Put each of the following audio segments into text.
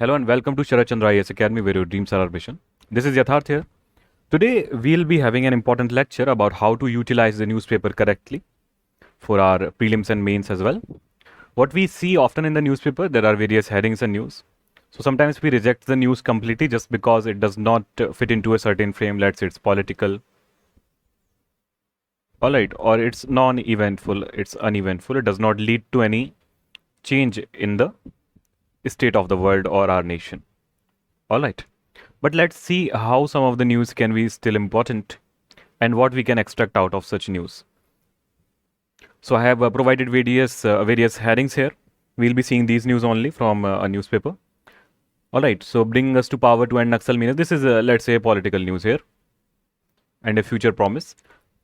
Hello and welcome to Sarat Chandra IAS Academy, where your dreams are our vision. This is Yatharth here. Today we'll be having an important lecture about how to utilize the newspaper correctly for our prelims and mains as well. What we see often in the newspaper, there are various headings and news. So sometimes we reject the news completely just because it does not fit into a certain frame. Let's say it's political, alright, or it's non-eventful, it's uneventful. It does not lead to any change in the state of the world or our nation. Alright, but let's see how some of the news can be still important and what we can extract out of such news. So I have provided various headings here. We'll be seeing these news only from a newspaper. Alright, so bring us to power to end Naxal menace. This is let's say political news here and a future promise.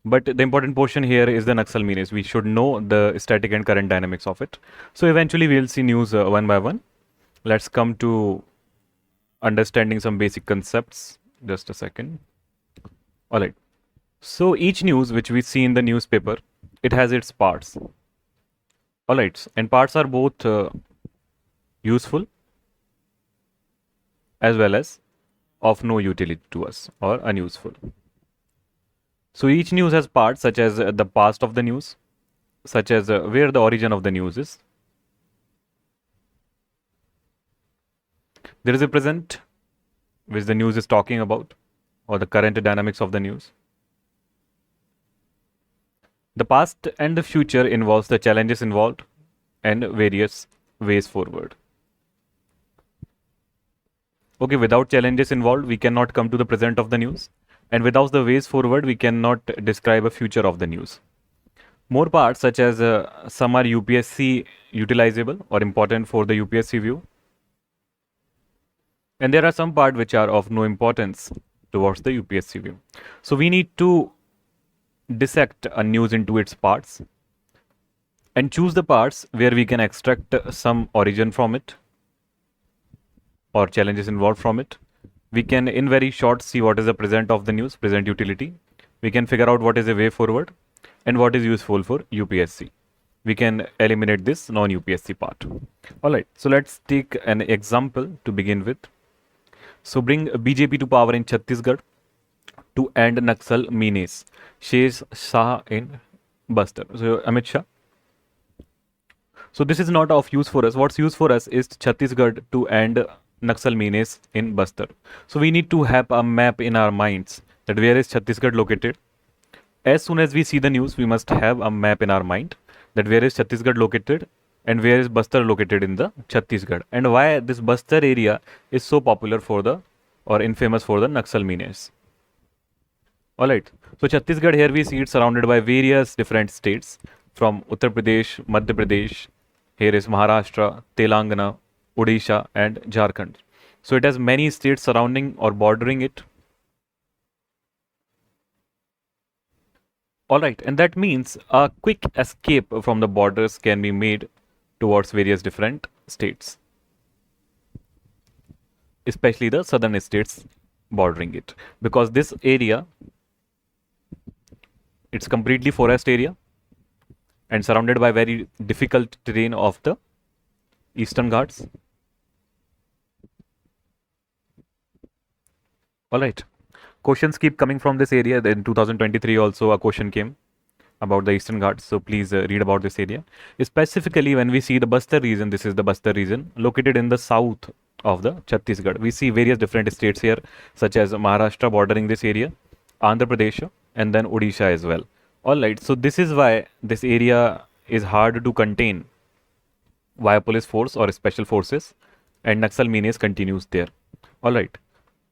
But the important portion here is the Naxal menace. We should know the static and current dynamics of it. So eventually we'll see news one by one. Let's come to understanding some basic concepts. Just a second. Alright. So each news which we see in the newspaper, it has its parts. Alright. And parts are both useful as well as of no utility to us or unuseful. So each news has parts such as the past of the news, such as where the origin of the news is. There is a present, which the news is talking about, or the current dynamics of the news. The past and the future involves the challenges involved and various ways forward. Okay, without challenges involved, we cannot come to the present of the news. And without the ways forward, we cannot describe a future of the news. More parts such as some are UPSC utilizable or important for the UPSC view. And there are some parts which are of no importance towards the UPSC view. So we need to dissect a news into its parts and choose the parts where we can extract some origin from it or challenges involved from it. We can in very short see what is the present of the news, present utility. We can figure out what is a way forward and what is useful for UPSC. We can eliminate this non-UPSC part. Alright, so let's take an example to begin with. So bring BJP to power in Chhattisgarh to end Naxal menace. Sheikh Shah in Bastar. So Amit Shah. So this is not of use for us. What's use for us is Chhattisgarh to end Naxal menace in Bastar. So we need to have a map in our minds that where is Chhattisgarh located. As soon as we see the news, we must have a map in our mind that where is Chhattisgarh located and where is Bastar located in the Chhattisgarh, and why this Bastar area is so popular for the or infamous for the Naxal menace. Alright, so Chhattisgarh, here we see it surrounded by various different states from Uttar Pradesh, Madhya Pradesh, here is Maharashtra, Telangana, Odisha and Jharkhand. So it has many states surrounding or bordering it. Alright, and that means a quick escape from the borders can be made towards various different states, especially the southern states bordering it, because this area, it's completely forest area and surrounded by very difficult terrain of the Eastern Ghats. Alright, questions keep coming from this area. In 2023 also a question came about the Eastern Ghats, so please read about this area. Specifically when we see the Bastar region, this is the Bastar region located in the south of the Chhattisgarh. We see various different states here such as Maharashtra bordering this area, Andhra Pradesh and then Odisha as well. Alright, so this is why this area is hard to contain via police force or special forces, and Naxal menace continues there. Alright,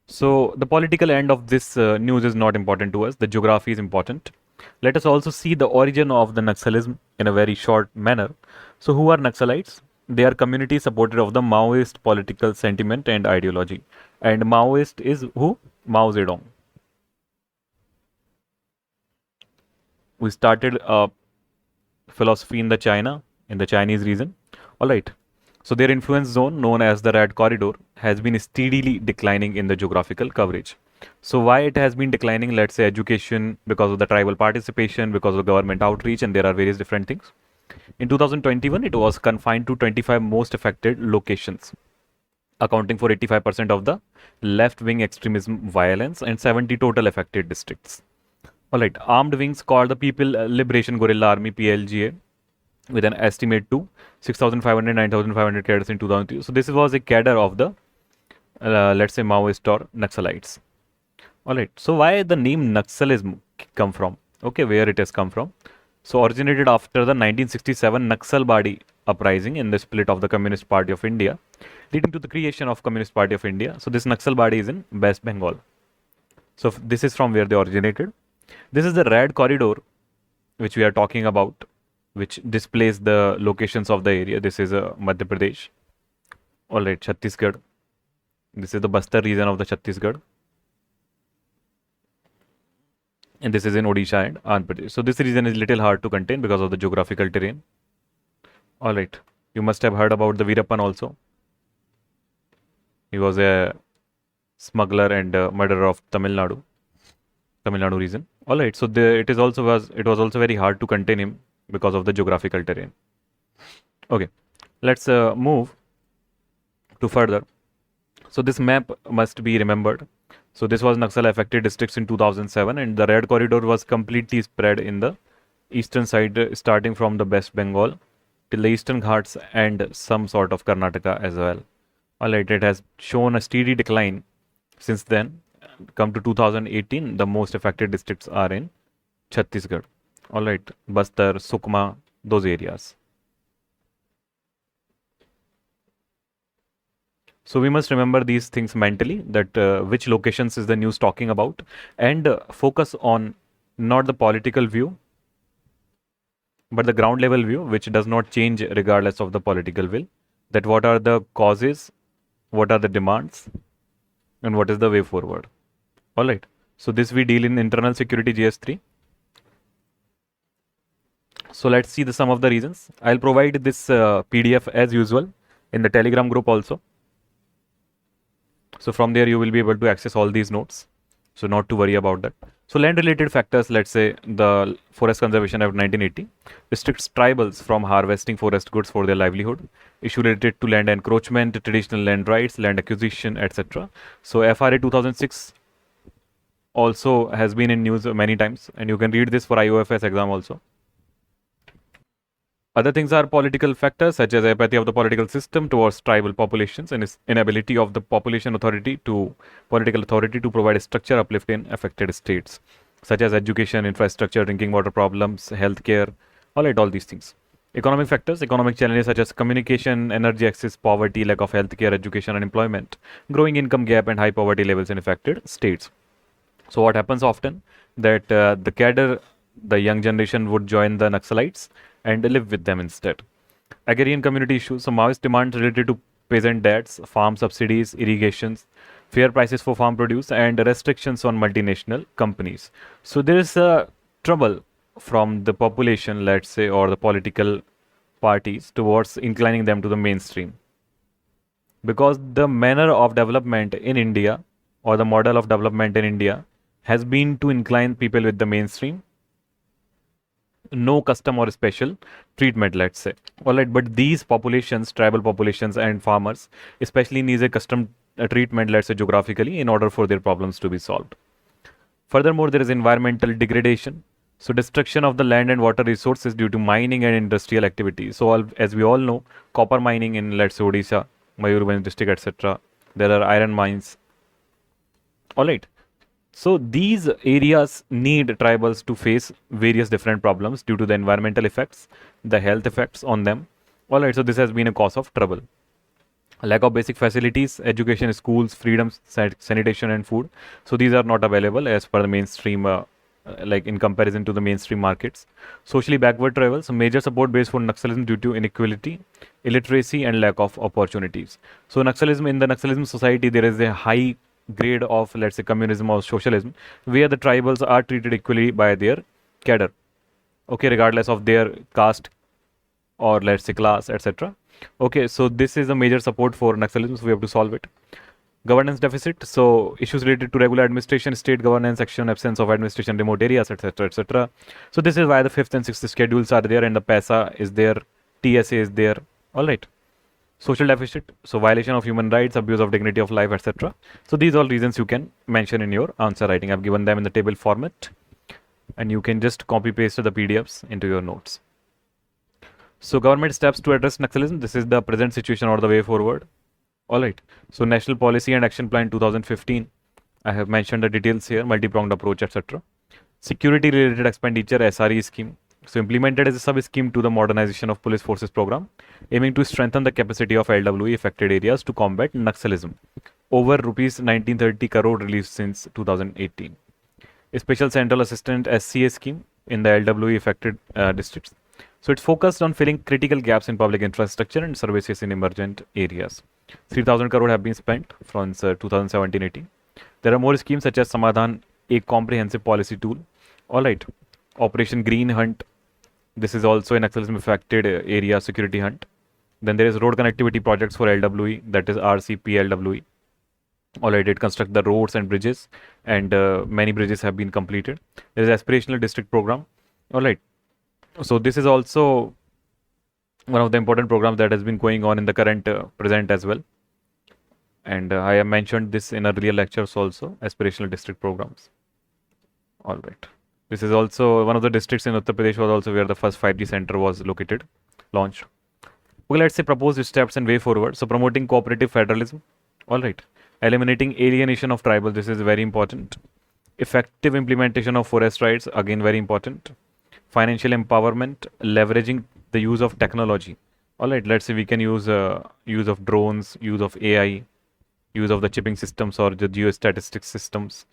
so the political end of this news is not important to us. The geography is important. Let us also see the origin of the Naxalism in a very short manner. So who are Naxalites? They are communities supported of the Maoist political sentiment and ideology. And Maoist is who? Mao Zedong. We started philosophy in the China, in the Chinese region. Alright, so their influence zone known as the Red Corridor has been steadily declining in the geographical coverage. So why it has been declining? Let's say education, because of the tribal participation, because of government outreach, and there are various different things. In 2021, it was confined to 25 most affected locations. accounting for 85% of the left-wing extremism violence and 70 total affected districts. Alright, armed wings called the People Liberation Guerrilla Army PLGA with an estimate to 6,500, 9,500 cadres in 2002. So this was a cadre of the, let's say, Maoist or Naxalites. Alright, so why the name Naxalism come from? Okay, where it has come from? So originated after the 1967 Naxalbari uprising in the split of the Communist Party of India, leading to the creation of Communist Party of India. So this Naxalbari is in West Bengal. So this is from where they originated. This is the red corridor which we are talking about, which displays the locations of the area. This is Madhya Pradesh. Alright, Chhattisgarh. This is the Bastar region of the Chhattisgarh. And this is in Odisha and Andhra Pradesh. So this region is little hard to contain because of the geographical terrain. Alright, you must have heard about the Veerappan also. He was a smuggler and murderer of Tamil Nadu region. Alright, so it was also very hard to contain him because of the geographical terrain. Okay, let's move to further. So this map must be remembered. So this was Naxal affected districts in 2007, and the red corridor was completely spread in the eastern side, starting from the West Bengal till the eastern Ghats and some sort of Karnataka as well. Alright, it has shown a steady decline since then. Come to 2018, the most affected districts are in Chhattisgarh. Alright, Bastar, Sukma, those areas. So we must remember these things mentally, that which locations is the news talking about, and focus on not the political view, but the ground level view, which does not change regardless of the political will. That what are the causes, what are the demands, and what is the way forward. Alright, so this we deal in internal security GS3. So let's see some of the reasons. I'll provide this PDF as usual in the Telegram group also. So from there you will be able to access all these notes. So not to worry about that. So land related factors, let's say the Forest Conservation Act 1980 restricts tribals from harvesting forest goods for their livelihood. Issue related to land encroachment, traditional land rights, land acquisition, etc. So FRA 2006 also has been in news many times, and you can read this for IOFS exam also. Other things are political factors such as apathy of the political system towards tribal populations and inability of the political authority to provide a structure uplift in affected states, such as education, infrastructure, drinking water problems, healthcare, all these things. Economic factors, economic challenges such as communication, energy access, poverty, lack of healthcare, education, unemployment, growing income gap, and high poverty levels in affected states. So what happens often that the cadre, the young generation would join the Naxalites and live with them instead. Agrarian community issues, so Maoist demands related to peasant debts, farm subsidies, irrigations, fair prices for farm produce, and restrictions on multinational companies. So there is a trouble from the population, let's say, or the political parties towards inclining them to the mainstream. Because the manner of development in India, or the model of development in India, has been to incline people with the mainstream. No custom or special treatment, let's say. Alright, but these populations, tribal populations and farmers, especially needs a custom treatment, let's say geographically, in order for their problems to be solved. Furthermore, there is environmental degradation. So destruction of the land and water resources due to mining and industrial activities. So as we all know, copper mining in, let's say, Odisha, Mayurbhanj district, etc. There are iron mines. Alright. So these areas need tribals to face various different problems due to the environmental effects, the health effects on them. Alright, so this has been a cause of trouble. Lack of basic facilities, education, schools, freedom, sanitation and food. So these are not available as per the mainstream, like in comparison to the mainstream markets. Socially backward tribals, so major support base for Naxalism due to inequality, illiteracy and lack of opportunities. So Naxalism, in the Naxalism society, there is a high grade of, let's say, communism or socialism, where the tribals are treated equally by their cadre, okay, regardless of their caste or, let's say, class, etc. Okay, so this is a major support for Naxalism, so we have to solve it. Governance deficit, so issues related to regular administration, state governance, action, absence of administration, remote areas, etc., etc. So this is why the 5th and 6th schedules are there, and the PESA is there, TSA is there. All right. Social deficit, so violation of human rights, abuse of dignity of life, etc. So these all reasons you can mention in your answer writing. I've given them in the table format, and you can just copy paste the PDFs into your notes. So government steps to address Naxalism. This is the present situation or the way forward. All right. So National Policy and Action Plan 2015. I have mentioned the details here, multi-pronged approach, etc. Security related expenditure SRE scheme. So implemented as a sub-scheme to the modernization of police forces program, aiming to strengthen the capacity of LWE affected areas to combat Naxalism. Over rupees 1930 crore released since 2018. A special central assistant SCA scheme in the LWE affected districts. So it's focused on filling critical gaps in public infrastructure and services in emergent areas. 3,000 crore have been spent from 2017-18. There are more schemes such as Samadhan, a comprehensive policy tool. All right. Operation Green Hunt. This is also an Naxalism affected area security hunt. Then there is road connectivity projects for LWE, that is RCP-LWE. All right, it constructs the roads and bridges, and many bridges have been completed. There is aspirational district program. All right. So this is also one of the important programs that has been going on in the current present as well. And I have mentioned this in earlier lectures also, aspirational district programs. All right. This is also one of the districts in Uttar Pradesh was also where the first 5G center was located, launched. Okay, let's say proposed steps and way forward. So promoting cooperative federalism. All right. Eliminating alienation of tribal. This is very important. Effective implementation of forest rights. Again, very important. Financial empowerment, leveraging the use of technology. All right, let's say we can use use of drones, use of AI, use of the chipping systems or the geostatistics systems.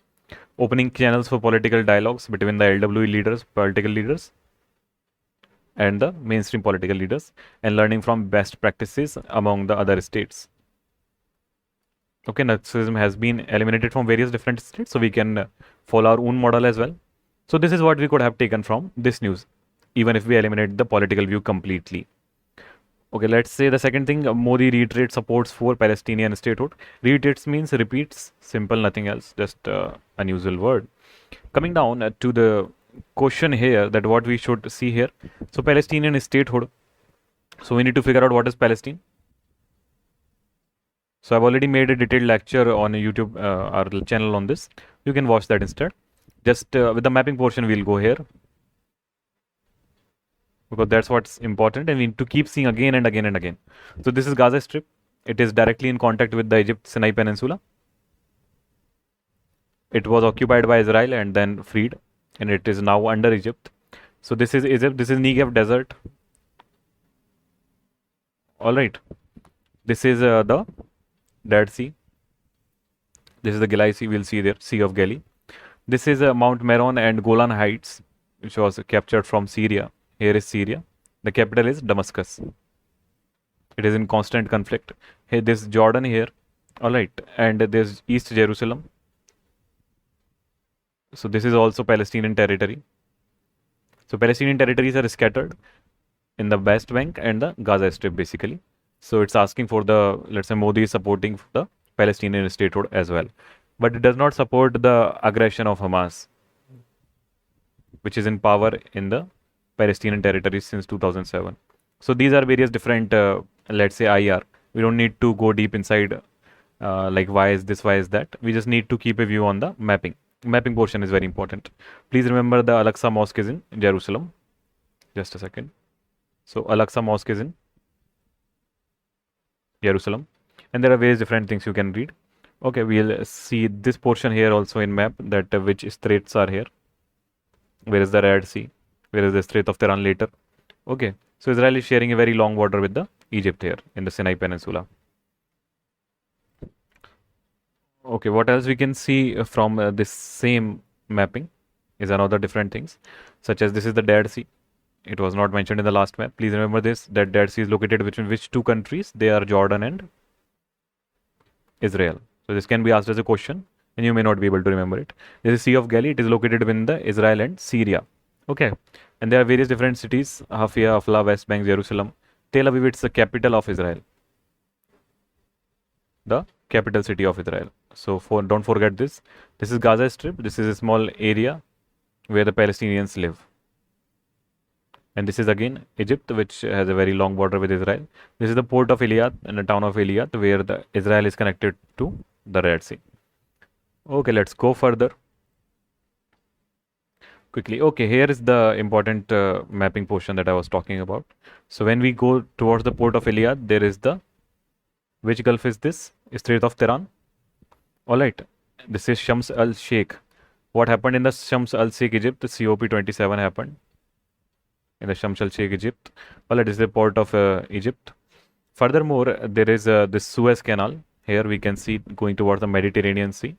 Opening channels for political dialogues between the LWE leaders, political leaders, and the mainstream political leaders, and learning from best practices among the other states. Okay, Naxalism has been eliminated from various different states, so we can follow our own model as well. So this is what we could have taken from this news, even if we eliminate the political view completely. Okay, let's say the second thing, Modi reiterates supports for Palestinian statehood. Reiterates means repeats, simple, nothing else, just unusual word. Coming down to the question here, that what we should see here. So Palestinian statehood. So we need to figure out what is Palestine. So I've already made a detailed lecture on YouTube, our channel on this. You can watch that instead. Just with the mapping portion, we'll go here, because that's what's important, and we need to keep seeing again and again and again. So this is Gaza Strip. It is directly in contact with the Egypt Sinai Peninsula. It was occupied by Israel and then freed, and it is now under Egypt. So this is Egypt. This is Negev Desert. All right. This is the Dead Sea. This is the Galilee Sea. We'll see there, Sea of Galilee. This is Mount Meron and Golan Heights, which was captured from Syria. Here is Syria. The capital is Damascus. It is in constant conflict. Here, this Jordan here. All right. And there's East Jerusalem. So this is also Palestinian territory. So Palestinian territories are scattered in the West Bank and the Gaza Strip, basically. So it's asking for the, let's say Modi is supporting the Palestinian statehood as well. But it does not support the aggression of Hamas, which is in power in the Palestinian territories since 2007. So these are various different, let's say IR. We don't need to go deep inside, like why is this, why is that. We just need to keep a view on the mapping. Mapping portion is very important. Please remember the Al-Aqsa Mosque is in Jerusalem. Just a second. So Al-Aqsa Mosque is in Jerusalem. And there are various different things you can read. Okay, we'll see this portion here also in map, that which straits are here. Where is the Red Sea? Where is the Strait of Tiran later? Okay, so Israel is sharing a very long border with the Egypt here in the Sinai Peninsula. Okay, what else we can see from this same mapping is another different things, such as this is the Dead Sea. It was not mentioned in the last map. Please remember this, that Dead Sea is located between which two countries? They are Jordan and Israel. So this can be asked as a question, and you may not be able to remember it. This is Sea of Galilee. It is located between the Israel and Syria. Okay, and there are various different cities: Hafia, Afla, West Bank, Jerusalem. Tel Aviv, it's the capital of Israel. The capital city of Israel. So don't forget this. This is Gaza Strip. This is a small area where the Palestinians live. And this is again Egypt, which has a very long border with Israel. This is the port of Iliad and the town of Iliad, where the Israel is connected to the Red Sea. Okay, let's go further quickly. Okay, here is the important mapping portion that I was talking about. So when we go towards the port of Iliad, there is the, which Gulf is this? Strait of Tiran. All right, this is Shams al Sheikh. What happened in the Shams al Sheikh, Egypt? The COP27 happened in the Shams al Sheikh, Egypt. All right, this is the port of Egypt. Furthermore, there is this Suez Canal. Here we can see going towards the Mediterranean Sea,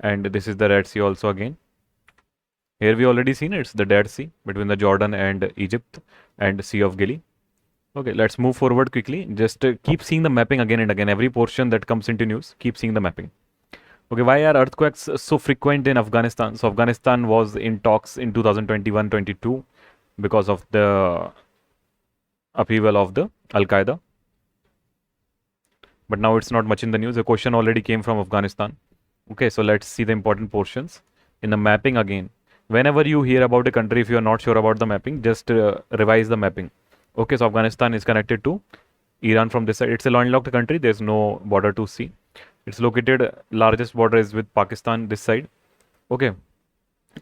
and this is the Red Sea also again. Here we already seen it's the Dead Sea between the Jordan and Egypt and Sea of Galilee. Okay, let's move forward quickly. Just keep seeing the mapping again and again. Every portion that comes into news, keep seeing the mapping. Okay, why are earthquakes so frequent in Afghanistan? So Afghanistan was in talks in 2021-22 because of the upheaval of the Al-Qaeda. But now it's not much in the news. The question already came from Afghanistan. Okay, so let's see the important portions. In the mapping again, whenever you hear about a country, if you are not sure about the mapping, just revise the mapping. Okay, so Afghanistan is connected to Iran from this side. It's a landlocked country. There's no border to see. It's located, largest border is with Pakistan this side. Okay,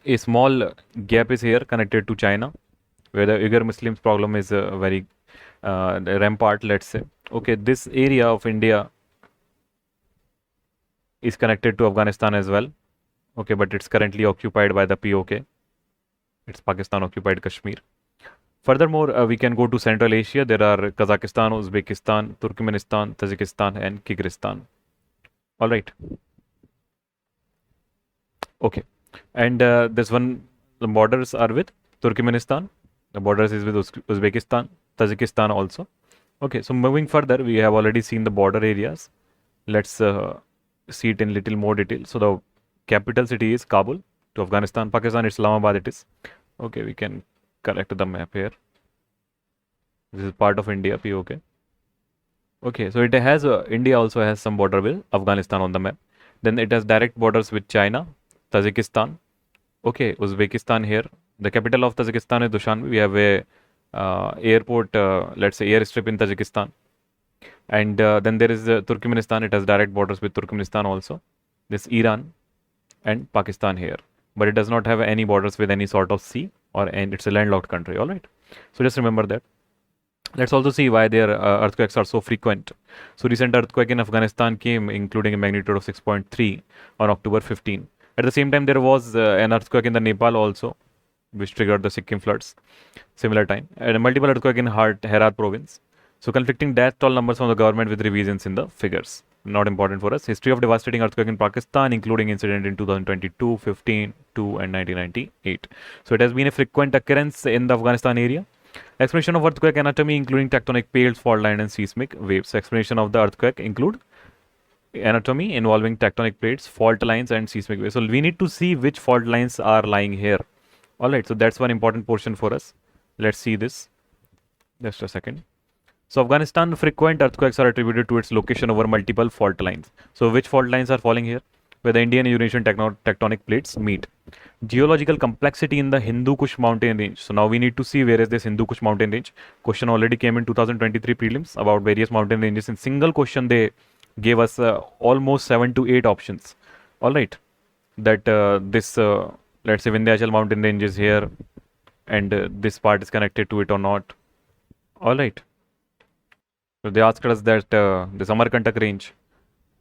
a small gap is here connected to China, where the Uyghur Muslims problem is very rampart, let's say. Okay, this area of India is connected to Afghanistan as well. Okay, but it's currently occupied by the POK. It's Pakistan occupied Kashmir. Furthermore, we can go to Central Asia. There are Kazakhstan, Uzbekistan, Turkmenistan, Tajikistan, and Kyrgyzstan. All right. Okay, and this one, the borders are with Turkmenistan. The borders is with Uzbekistan, Tajikistan also. Okay, so moving further, we have already seen the border areas. Let's see it in little more detail. So the capital city is Kabul. To Afghanistan, Pakistan, Islamabad it is. Okay, we can correct the map here. This is part of India, POK. Okay, so it has India also has some border with Afghanistan on the map. Then it has direct borders with China, Tajikistan. Okay, Uzbekistan here. The capital of Tajikistan is Dushanbe. We have a airport, let's say airstrip in Tajikistan. And then there is Turkmenistan. It has direct borders with Turkmenistan also. This Iran and Pakistan here. But it does not have any borders with any sort of sea, and it's a landlocked country. All right. So just remember that. Let's also see why their earthquakes are so frequent. So recent earthquake in Afghanistan came, including a magnitude of 6.3 on October 15. At the same time, there was an earthquake in the Nepal also, which triggered the Sikkim floods. Similar time, and a multiple earthquake in Herat province. So conflicting death toll numbers from the government with revisions in the figures. Not important for us. History of devastating earthquake in Pakistan, including incident in 2022, 15, 2, and 1998. So it has been a frequent occurrence in the Afghanistan area. Explanation of earthquake anatomy, including tectonic plates, fault line, and seismic waves. Explanation of the earthquake include anatomy involving tectonic plates, fault lines, and seismic waves. So we need to see which fault lines are lying here. All right, so that's one important portion for us. Let's see this. Just a second. So Afghanistan frequent earthquakes are attributed to its location over multiple fault lines. So which fault lines are falling here? Where the Indian and Eurasian tectonic plates meet. Geological complexity in the Hindu Kush mountain range. So now we need to see where is this Hindu Kush mountain range. Question already came in 2023 prelims about various mountain ranges. In single question they gave us almost 7 to 8 options. All right, that this let's say Vindhyachal mountain range is here, and this part is connected to it or not. All right. So they asked us that the Samarkantak range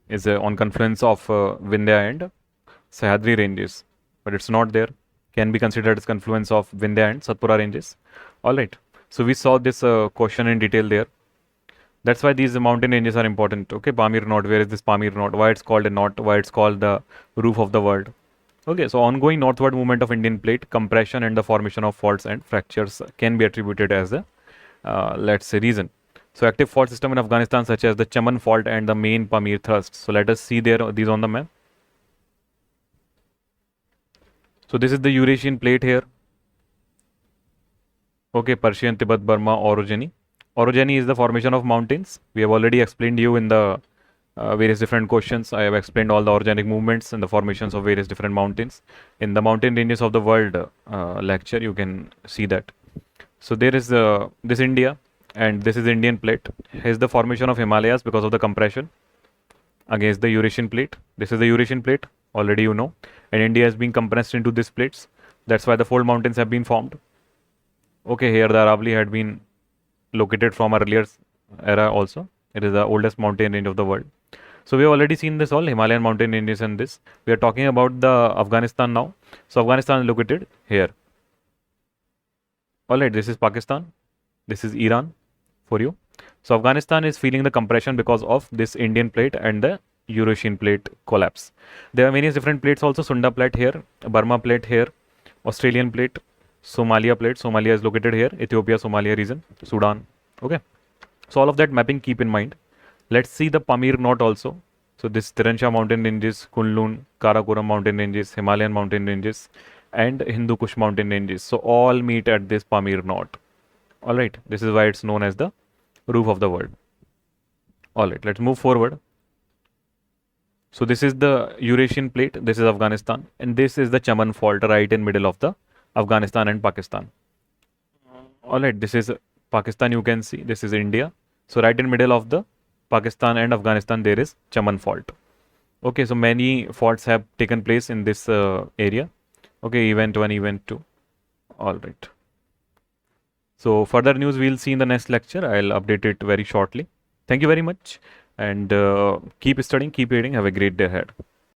is on confluence of Vindhya and Sahyadri ranges, but it's not there. Can be considered as confluence of Vindhya and Satpura ranges. All right. So we saw this question in detail there. That's why these mountain ranges are important. Okay, Pamir Knot. Where is this Pamir Knot? Why it's called a knot? Why it's called the roof of the world? Okay, so ongoing northward movement of Indian plate, compression, and the formation of faults and fractures can be attributed as a let's say reason. So active fault system in Afghanistan such as the Chaman fault and the main Pamir thrust. So let us see these on the map. So this is the Eurasian plate here. Okay, Persian, Tibet, Burma, orogeny. Orogeny is the formation of mountains. We have already explained you in the various different questions. I have explained all the orogenic movements and the formations of various different mountains. In the mountain ranges of the world lecture, you can see that. So there is this India, and this is Indian plate. Here's the formation of Himalayas because of the compression against the Eurasian plate. This is the Eurasian plate, already you know, and India is being compressed into these plates. That's why the fold mountains have been formed. Okay, here the Aravalli had been located from earlier era also. It is the oldest mountain range of the world. So we have already seen this all Himalayan mountain ranges and this. We are talking about the Afghanistan now. So Afghanistan is located here. Alright, this is Pakistan. This is Iran for you. So Afghanistan is feeling the compression because of this Indian plate and the Eurasian plate collapse. There are various different plates also. Sunda plate here, Burma plate here, Australian plate, Somalia plate. Somalia is located here. Ethiopia, Somalia region, Sudan. Okay. So all of that mapping keep in mind. Let's see the Pamir knot also. So this Tiransha mountain ranges, Kunlun, Karakoram mountain ranges, Himalayan mountain ranges, and Hindu Kush mountain ranges. So all meet at this Pamir knot. Alright, this is why it's known as the roof of the world. Alright, let's move forward. So this is the Eurasian plate, this is Afghanistan, and this is the Chaman fault right in middle of the Afghanistan and Pakistan. Alright, this is Pakistan, you can see, this is India. So right in middle of the Pakistan and Afghanistan there is Chaman fault. Okay, so many faults have taken place in this area. Okay, event 1, event 2. Alright. So further news we'll see in the next lecture. I'll update it very shortly. Thank you very much, and keep studying, keep reading. Have a great day ahead.